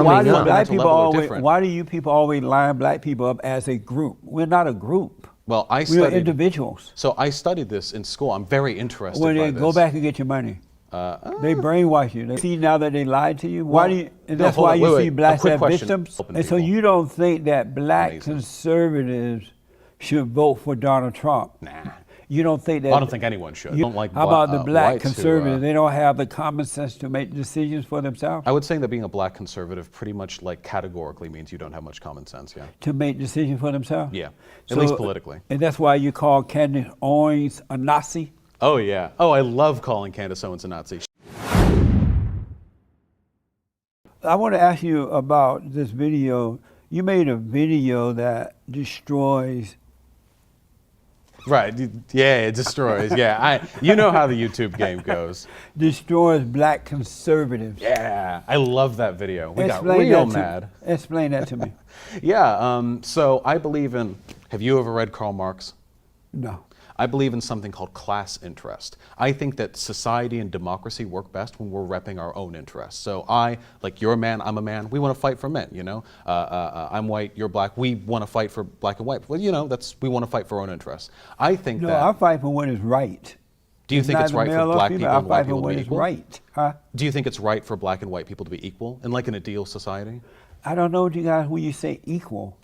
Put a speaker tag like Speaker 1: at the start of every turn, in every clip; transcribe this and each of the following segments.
Speaker 1: coming up.
Speaker 2: Why do you people always line black people up as a group? We're not a group.
Speaker 1: Well,
Speaker 2: we are individuals.
Speaker 1: So I studied this in school. I'm very interested
Speaker 2: by
Speaker 1: this.
Speaker 2: Go back and get your money. They brainwash you. They see now that they lied to you. Why do you? And that's why you see blacks as victims. And so you don't think that black conservatives should vote for Donald Trump?
Speaker 1: Nah.
Speaker 2: You don't think that?
Speaker 1: I don't think anyone should. Don't like
Speaker 2: how about the black conservatives? They don't have the common sense to make decisions for themselves?
Speaker 1: I would say that being a black conservative pretty much like categorically means you don't have much common sense, yeah.
Speaker 2: To make decisions for themselves?
Speaker 1: Yeah, at least politically.
Speaker 2: And that's why you call Candace Owens a Nazi?
Speaker 1: Oh yeah. Oh, I love calling Candace Owens a Nazi.
Speaker 2: I want to ask you about this video. You made a video that destroys.
Speaker 1: Right, yeah, it destroys, yeah. You know how the YouTube game goes.
Speaker 2: Destroys black conservatives.
Speaker 1: Yeah, I love that video. We got real mad.
Speaker 2: Explain that to me.
Speaker 1: Yeah, so I believe in, have you ever read Karl Marx?
Speaker 2: No.
Speaker 1: I believe in something called class interest. I think that society and democracy work best when we're repping our own interests. So like you're a man, I'm a man, we want to fight for men, you know? I'm white, you're black, we want to fight for black and white. Well, you know, we want to fight for our own interests. I think that...
Speaker 2: No, I fight for what is right.
Speaker 1: Do you think it's right for black people and white people to be equal?
Speaker 2: Right. Huh?
Speaker 1: Do you think it's right for black and white people to be equal in like an ideal society?
Speaker 2: I don't know, you guys, when you say equal.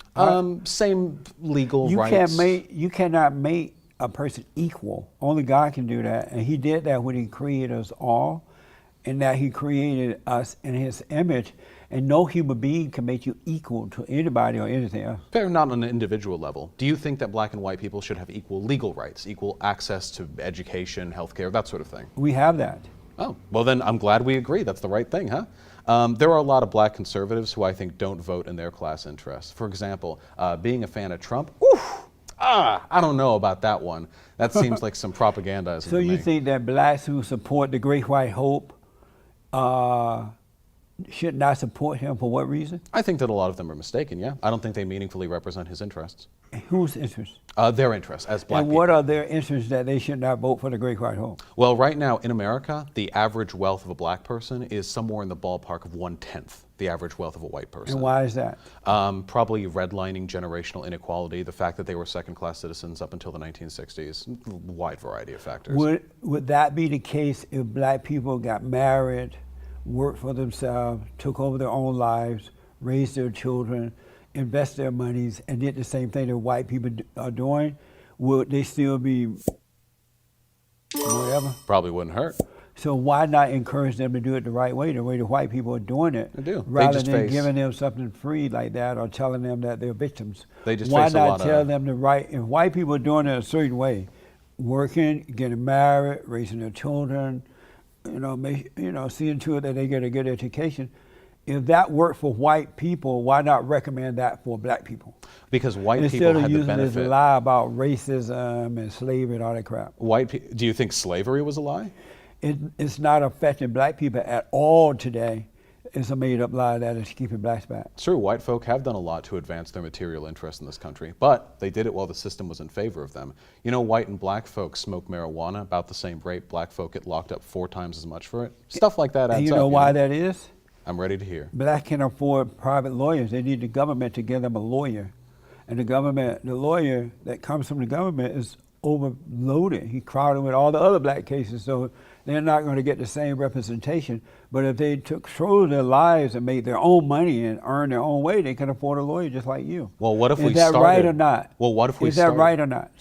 Speaker 1: Same legal rights.
Speaker 2: You cannot make a person equal. Only God can do that, and He did that when He created us all, and that He created us in His image, and no human being can make you equal to anybody or anything else.
Speaker 1: Fair, not on an individual level. Do you think that black and white people should have equal legal rights, equal access to education, healthcare, that sort of thing?
Speaker 2: We have that.
Speaker 1: Oh, well then I'm glad we agree. That's the right thing, huh? There are a lot of black conservatives who I think don't vote in their class interests. For example, being a fan of Trump, I don't know about that one. That seems like some propaganda.
Speaker 2: So you think that blacks who support the Great White Hope should not support him for what reason?
Speaker 1: I think that a lot of them are mistaken, yeah. I don't think they meaningfully represent his interests.
Speaker 2: Whose interests?
Speaker 1: Their interests as black people.
Speaker 2: And what are their interests that they should not vote for the Great White Hope?
Speaker 1: Well, right now in America, the average wealth of a black person is somewhere in the ballpark of 1/10 the average wealth of a white person.
Speaker 2: And why is that?
Speaker 1: Probably redlining generational inequality, the fact that they were second-class citizens up until the 1960s, wide variety of factors.
Speaker 2: Would that be the case if black people got married, worked for themselves, took over their own lives, raised their children, invest their monies, and did the same thing that white people are doing? Would they still be whatever?
Speaker 1: Probably wouldn't hurt.
Speaker 2: So why not encourage them to do it the way the white people are doing it?
Speaker 1: They do.
Speaker 2: Rather than giving them something free like that or telling them that they're victims.
Speaker 1: They just
Speaker 2: why
Speaker 1: face a lot
Speaker 2: not tell them the right, if white people are doing it a certain way, working, getting married, raising their children, seeing to it that they get a good education. If that worked for white people, why not recommend that for black people?
Speaker 1: Because white people had the benefit. Instead of using this lie about racism and slavery and all that crap. Do you think slavery was a lie?
Speaker 2: It's not affecting black people at all today. It's a made-up lie that is keeping blacks back.
Speaker 1: It's true, white folk have done a lot to advance their material interests in this country, but they did it while the system was in favor of them. You know, white and black folk smoke marijuana about the same rate. Black folk get locked up 4 times as much for it. Stuff like that adds up.
Speaker 2: And you know why that is?
Speaker 1: I'm ready to hear.
Speaker 2: Blacks can afford private lawyers. They need the government to give them a lawyer. And the lawyer that comes from the government is overloaded. He crowded with all the other black cases, so they're not going to get the same representation. But if they took control of their lives and made their own money and earn their own way, they can afford a lawyer just like you.
Speaker 1: Well, what if
Speaker 2: Is that right or not?
Speaker 1: Well, what if we
Speaker 2: Is that right or not?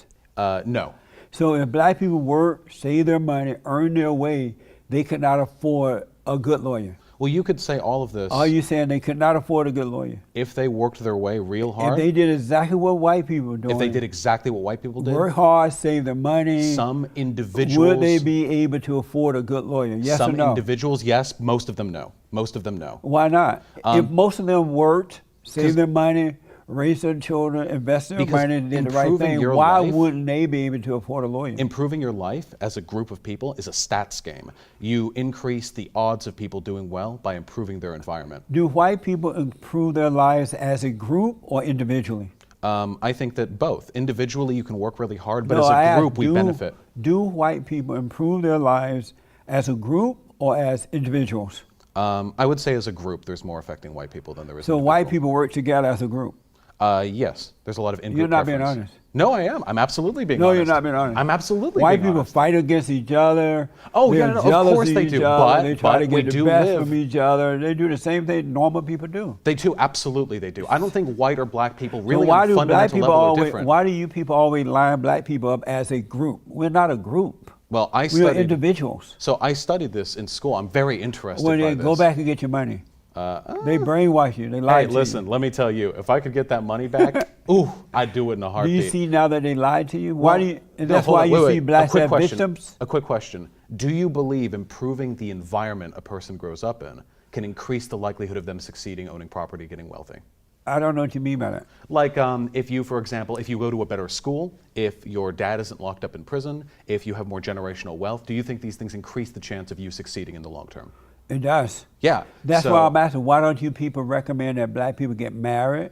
Speaker 1: No.
Speaker 2: So if black people work, save their money, earn their way, they could not afford a good lawyer.
Speaker 1: Well, you could say all of this.
Speaker 2: Are you saying they could not afford a good lawyer?
Speaker 1: If they worked their way real hard.
Speaker 2: If they did exactly what white people are doing.
Speaker 1: If they did exactly what white people did.
Speaker 2: Work hard, save their money.
Speaker 1: Some individuals.
Speaker 2: Would they be able to afford a good lawyer? Yes or no?
Speaker 1: Some individuals, yes. Most of them, no. Most of them, no.
Speaker 2: Why not? If most of them worked, saved their money, raise their children, invest their money, and did the right thing, why wouldn't they be able to afford a lawyer?
Speaker 1: Improving your life as a group of people is a stats game. You increase the odds of people doing well by improving their environment.
Speaker 2: Do white people improve their lives as a group or individually?
Speaker 1: I think that both. Individually, you can work really hard, but as a group, we benefit.
Speaker 2: Do white people improve their lives as a group or as individuals?
Speaker 1: I would say as a group, there's more affecting white people than there is
Speaker 2: So
Speaker 1: individual.
Speaker 2: white people work together as a group.
Speaker 1: Yes, there's a lot of in-group
Speaker 2: You're not being
Speaker 1: preference.
Speaker 2: honest.
Speaker 1: No, I am. I'm absolutely being
Speaker 2: No,
Speaker 1: honest.
Speaker 2: you're not being honest.
Speaker 1: I'm absolutely
Speaker 2: White
Speaker 1: being
Speaker 2: people
Speaker 1: honest.
Speaker 2: fight against each other.
Speaker 1: Oh,
Speaker 2: They're
Speaker 1: yeah, no, of
Speaker 2: jealous
Speaker 1: course they
Speaker 2: each
Speaker 1: do,
Speaker 2: other. They try to
Speaker 1: we
Speaker 2: get the
Speaker 1: do
Speaker 2: best
Speaker 1: live.
Speaker 2: from each other. They do the same thing normal people do.
Speaker 1: They do, absolutely they do. I don't think white or black people
Speaker 2: So
Speaker 1: really
Speaker 2: why
Speaker 1: on a
Speaker 2: do black
Speaker 1: fundamental
Speaker 2: people
Speaker 1: level are
Speaker 2: always?
Speaker 1: different.
Speaker 2: Why do you people always line black people up as a group? We're not a group.
Speaker 1: Well, I
Speaker 2: We are
Speaker 1: studied,
Speaker 2: individuals.
Speaker 1: so I studied this in school. I'm very interested
Speaker 2: When
Speaker 1: by
Speaker 2: they
Speaker 1: this.
Speaker 2: go back and get your money, they brainwash you. They lie
Speaker 1: Hey,
Speaker 2: to
Speaker 1: listen,
Speaker 2: you.
Speaker 1: let me tell you, if I could get that money back, ooh, I'd do it in a
Speaker 2: Do
Speaker 1: heartbeat.
Speaker 2: you see now that they lied to you? Why
Speaker 1: Well,
Speaker 2: do you? And
Speaker 1: no,
Speaker 2: that's
Speaker 1: hold
Speaker 2: why
Speaker 1: on,
Speaker 2: you
Speaker 1: wait,
Speaker 2: see
Speaker 1: wait.
Speaker 2: blacks as victims.
Speaker 1: A quick question. Do you believe improving the environment a person grows up in can increase the likelihood of them succeeding, owning property, getting wealthy?
Speaker 2: I don't know what you mean by that.
Speaker 1: Like if you, for example, if you go to a better school, if your dad isn't locked up in prison, if you have more generational wealth, do you think these things increase the chance of you succeeding in the long term?
Speaker 2: It does.
Speaker 1: Yeah.
Speaker 2: That's
Speaker 1: so,
Speaker 2: why I'm asking, why don't you people recommend that black people get married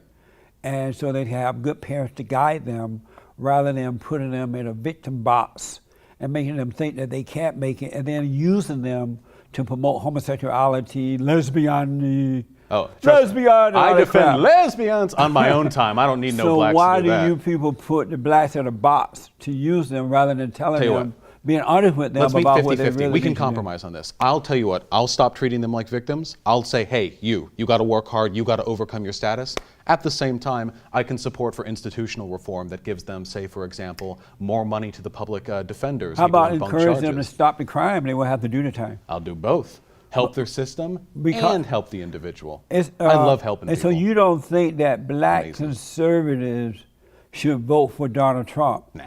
Speaker 2: and so they have good parents to guide them rather than putting them in a victim box and making them think that they can't make it and then using them to promote homosexuality, lesbianity,
Speaker 1: Oh, trust me,
Speaker 2: lesbian, and all
Speaker 1: I
Speaker 2: that
Speaker 1: defend
Speaker 2: crap.
Speaker 1: lesbians on my own time. I don't need no
Speaker 2: So
Speaker 1: blacks
Speaker 2: why
Speaker 1: to do that.
Speaker 2: you people put the blacks in a box to use them rather than telling
Speaker 1: Tell you
Speaker 2: them, being honest with them
Speaker 1: Let's meet
Speaker 2: about what
Speaker 1: 50-50.
Speaker 2: they really
Speaker 1: We can
Speaker 2: need to do?
Speaker 1: compromise on this. I'll tell you what, I'll stop treating them like victims. I'll say, hey, you got to work hard, you got to overcome your status. At the same time, I can support for institutional reform that gives them, say, for example, more money to the public defenders.
Speaker 2: How
Speaker 1: people
Speaker 2: about
Speaker 1: on bunk
Speaker 2: encourage them to
Speaker 1: charges.
Speaker 2: stop the crime? They will have to do the time.
Speaker 1: I'll do both. Help their system
Speaker 2: Because-
Speaker 1: and help the individual.
Speaker 2: It's,
Speaker 1: I love helping
Speaker 2: and
Speaker 1: people.
Speaker 2: so you don't think that black
Speaker 1: Amazing.
Speaker 2: conservatives should vote for Donald Trump?
Speaker 1: Nah.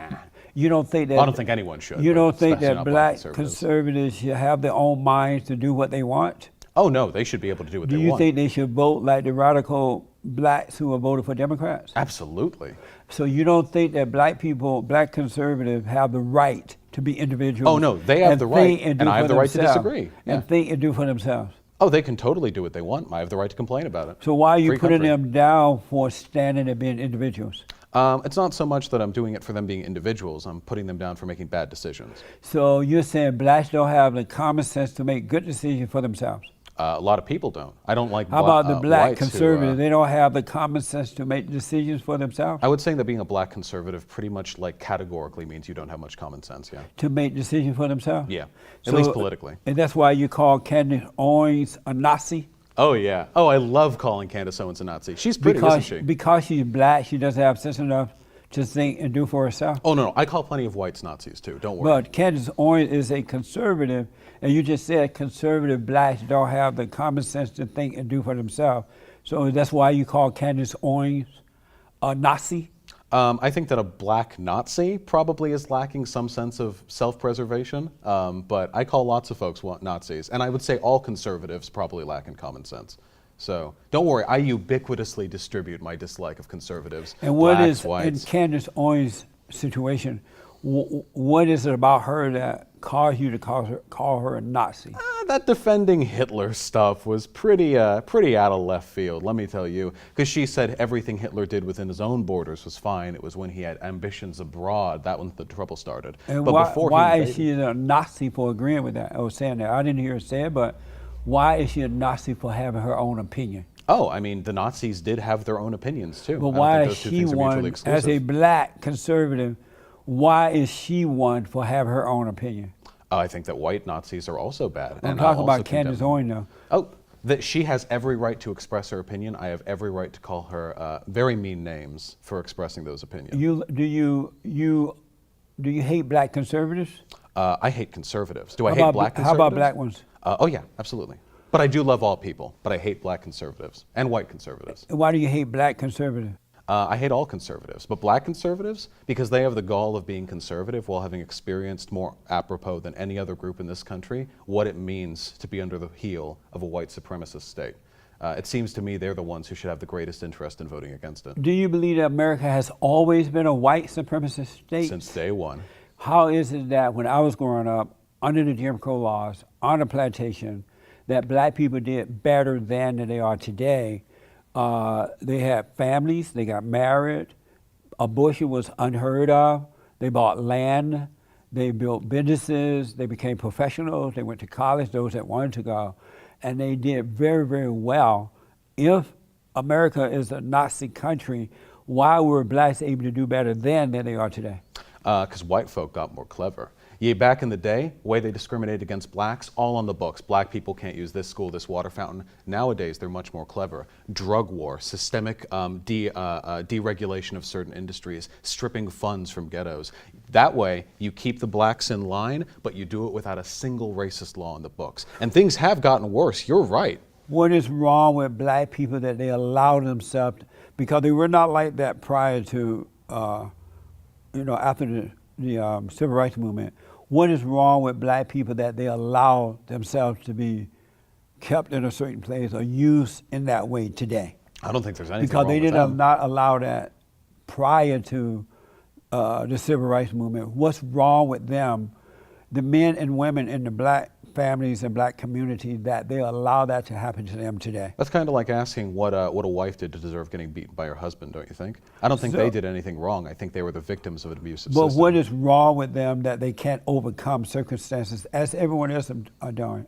Speaker 2: You don't think that?
Speaker 1: I don't think anyone should.
Speaker 2: You
Speaker 1: but
Speaker 2: don't think
Speaker 1: especially
Speaker 2: that
Speaker 1: not
Speaker 2: black
Speaker 1: conservatives.
Speaker 2: conservatives should have their own minds to do what they want?
Speaker 1: Oh, no, they should be able to do what
Speaker 2: Do
Speaker 1: they
Speaker 2: you
Speaker 1: want.
Speaker 2: think they should vote like the radical blacks who are voted for Democrats?
Speaker 1: Absolutely.
Speaker 2: So you don't think that black people, black conservatives, have the right to be individuals?
Speaker 1: Oh, no, they have
Speaker 2: and
Speaker 1: the right,
Speaker 2: think
Speaker 1: and
Speaker 2: do
Speaker 1: I have
Speaker 2: for
Speaker 1: the right to
Speaker 2: themselves,
Speaker 1: disagree. Yeah.
Speaker 2: And think and do for themselves.
Speaker 1: Oh, they can totally do what they want. I have the right to complain about it.
Speaker 2: So why are you
Speaker 1: Free
Speaker 2: putting
Speaker 1: country.
Speaker 2: them down for standing and being individuals?
Speaker 1: It's not so much that I'm doing it for them being individuals. I'm putting them down for making bad decisions.
Speaker 2: So you're saying blacks don't have the common sense to make good decisions for themselves?
Speaker 1: A lot of people don't. I don't like
Speaker 2: How about the black
Speaker 1: whites who,
Speaker 2: conservatives? They don't have the common sense to make decisions for themselves?
Speaker 1: I would say that being a black conservative pretty much like categorically means you don't have much common sense, yeah.
Speaker 2: To make decisions for themselves?
Speaker 1: Yeah, at least politically.
Speaker 2: And that's why you call Candace Owens a Nazi?
Speaker 1: Oh, yeah. Oh, I love calling Candace Owens a Nazi. She's pretty, isn't she?
Speaker 2: Because she's black, she doesn't have sense enough to think and do for herself?
Speaker 1: Oh, no, I call plenty of whites Nazis, too. Don't worry.
Speaker 2: But Candace Owens is a conservative, and you just said conservative blacks don't have the common sense to think and do for themselves. So that's why you call Candace Owens a Nazi?
Speaker 1: I think that a black Nazi probably is lacking some sense of self-preservation, but I call lots of folks Nazis, and I would say all conservatives probably lack in common sense. So don't worry, I ubiquitously distribute my dislike of conservatives,
Speaker 2: And what
Speaker 1: blacks,
Speaker 2: is, in
Speaker 1: whites.
Speaker 2: Candace Owens' situation, what is it about her that caused you to call her a Nazi?
Speaker 1: That defending Hitler stuff was pretty out of left field, let me tell you, because she said everything Hitler did within his own borders was fine. It was when he had ambitions abroad, that when the trouble started.
Speaker 2: And
Speaker 1: but before
Speaker 2: why
Speaker 1: he
Speaker 2: is she a Nazi for agreeing with that? I was saying that. I didn't hear her say it, but why is she a Nazi for having her own opinion?
Speaker 1: Oh, I mean, the Nazis did have their own opinions too.
Speaker 2: But
Speaker 1: I don't
Speaker 2: why
Speaker 1: think
Speaker 2: is
Speaker 1: those two
Speaker 2: she
Speaker 1: things are mutually
Speaker 2: one,
Speaker 1: exclusive.
Speaker 2: as a black conservative, why is she one for having her own opinion?
Speaker 1: I think that white Nazis are also bad.
Speaker 2: I'm
Speaker 1: and I
Speaker 2: talking
Speaker 1: also
Speaker 2: about Candace
Speaker 1: condemn
Speaker 2: Owens
Speaker 1: them.
Speaker 2: though.
Speaker 1: Oh, that she has every right to express her opinion. I have every right to call her very mean names for expressing those opinions.
Speaker 2: Do you hate black conservatives?
Speaker 1: I hate conservatives. Do I
Speaker 2: How
Speaker 1: hate
Speaker 2: about
Speaker 1: black
Speaker 2: how
Speaker 1: conservatives?
Speaker 2: about black ones?
Speaker 1: Oh yeah, absolutely. But I do love all people. But I hate black conservatives and white conservatives.
Speaker 2: Why do you hate black conservatives?
Speaker 1: I hate all conservatives, but black conservatives, because they have the gall of being conservative while having experienced more apropos than any other group in this country what it means to be under the heel of a white supremacist state. It seems to me they're the ones who should have the greatest interest in voting against it.
Speaker 2: Do you believe that America has always been a white supremacist state?
Speaker 1: Since day one.
Speaker 2: How is it that when I was growing up, under the Jim Crow laws, on a plantation, that black people did better than they are today? They had families, they got married, abortion was unheard of, they bought land, they built businesses, they became professionals, they went to college, those that wanted to go. and they did very, very well. If America is a Nazi country, why were blacks able to do better then than they are today?
Speaker 1: Because white folk got more clever. Yeah, back in the day, the way they discriminated against blacks, all on the books. Black people can't use this school, this water fountain. Nowadays, they're much more clever. Drug war, systemic deregulation of certain industries, stripping funds from ghettos. That way, you keep the blacks in line, but you do it without a single racist law in the books. And things have gotten worse, you're right.
Speaker 2: What is wrong with black people that they allow themselves, because they were not like that prior to, after the civil rights movement. What is wrong with black people that they allow themselves to be kept in a certain place or used in that way today?
Speaker 1: I don't think there's anything
Speaker 2: because
Speaker 1: wrong
Speaker 2: they
Speaker 1: with
Speaker 2: did
Speaker 1: them.
Speaker 2: not allow that prior to the civil rights movement. What's wrong with them, the men and women in the black families and black community, that they allow that to happen to them today?
Speaker 1: That's kind of like asking what a wife did to deserve getting beaten by her husband, don't you think? I don't think they did anything wrong. I think they were the victims of an abusive system.
Speaker 2: But what is wrong with them that they can't overcome circumstances as everyone else are doing?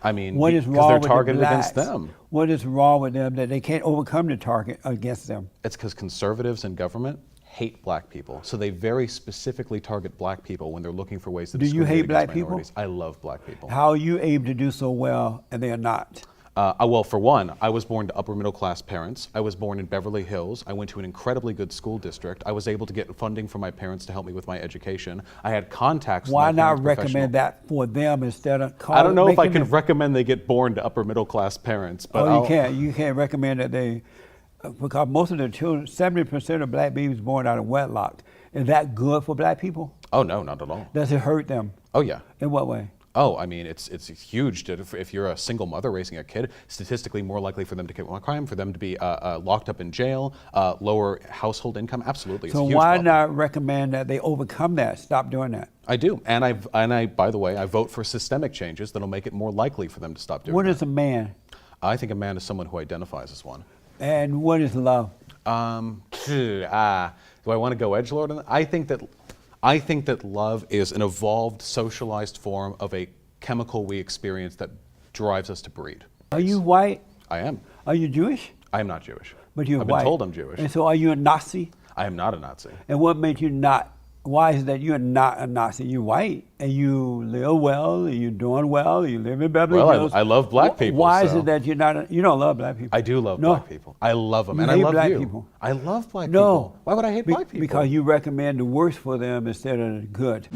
Speaker 1: I mean,
Speaker 2: what is
Speaker 1: because
Speaker 2: wrong
Speaker 1: they're
Speaker 2: with
Speaker 1: targeted
Speaker 2: the
Speaker 1: against
Speaker 2: blacks?
Speaker 1: them.
Speaker 2: What is wrong with them that they can't overcome the target against them?
Speaker 1: It's because conservatives in government hate black people. So they very specifically target black people when they're looking for ways to
Speaker 2: Do you
Speaker 1: discriminate
Speaker 2: hate black
Speaker 1: against
Speaker 2: people?
Speaker 1: minorities. I love black people.
Speaker 2: How are you able to do so well and they are not?
Speaker 1: Well, for one, I was born to upper middle class parents. I was born in Beverly Hills. I went to an incredibly good school district. I was able to get funding from my parents to help me with my education. I had contacts with
Speaker 2: Why
Speaker 1: my
Speaker 2: not
Speaker 1: parents'
Speaker 2: recommend that for them instead of
Speaker 1: I don't know if I
Speaker 2: making
Speaker 1: can
Speaker 2: them-
Speaker 1: recommend they get born to upper middle class parents, but
Speaker 2: Oh, you can't recommend that they, because most of the children, 70% of black babies born out of wedlock. Is that good for black people?
Speaker 1: Oh no, not at all.
Speaker 2: Does it hurt them?
Speaker 1: Oh yeah.
Speaker 2: In what way?
Speaker 1: Oh, I mean, it's huge. If you're a single mother raising a kid, statistically more likely for them to commit crime, for them to be locked up in jail, lower household income. Absolutely, it's
Speaker 2: So
Speaker 1: a huge
Speaker 2: why
Speaker 1: problem.
Speaker 2: not recommend that they overcome that? Stop doing that.
Speaker 1: I do, and I by the way, I vote for systemic changes that'll make it more likely for them to stop doing
Speaker 2: What
Speaker 1: that.
Speaker 2: is a man?
Speaker 1: I think a man is someone who identifies as one.
Speaker 2: And what is love?
Speaker 1: Do I want to go edgelord on that? I think that love is an evolved, socialized form of a chemical we experience that drives us to breed.
Speaker 2: Are you white?
Speaker 1: I am.
Speaker 2: Are you Jewish?
Speaker 1: I am not Jewish.
Speaker 2: But you're
Speaker 1: I've
Speaker 2: white.
Speaker 1: been told I'm Jewish.
Speaker 2: And so are you a Nazi?
Speaker 1: I am not a Nazi.
Speaker 2: And what made you not? Why is it that you're not a Nazi? You're white and you live well, and you're doing well, you live in Beverly
Speaker 1: Well,
Speaker 2: Hills.
Speaker 1: I love black people.
Speaker 2: Why is
Speaker 1: so-
Speaker 2: it that you're not? You don't love black people?
Speaker 1: I do love
Speaker 2: No.
Speaker 1: black people. I love them,
Speaker 2: You
Speaker 1: and I
Speaker 2: hate
Speaker 1: love
Speaker 2: black
Speaker 1: you.
Speaker 2: people.
Speaker 1: I love black
Speaker 2: No.
Speaker 1: people. Why would I hate black people?
Speaker 2: Because you recommend the worst for them instead of the good.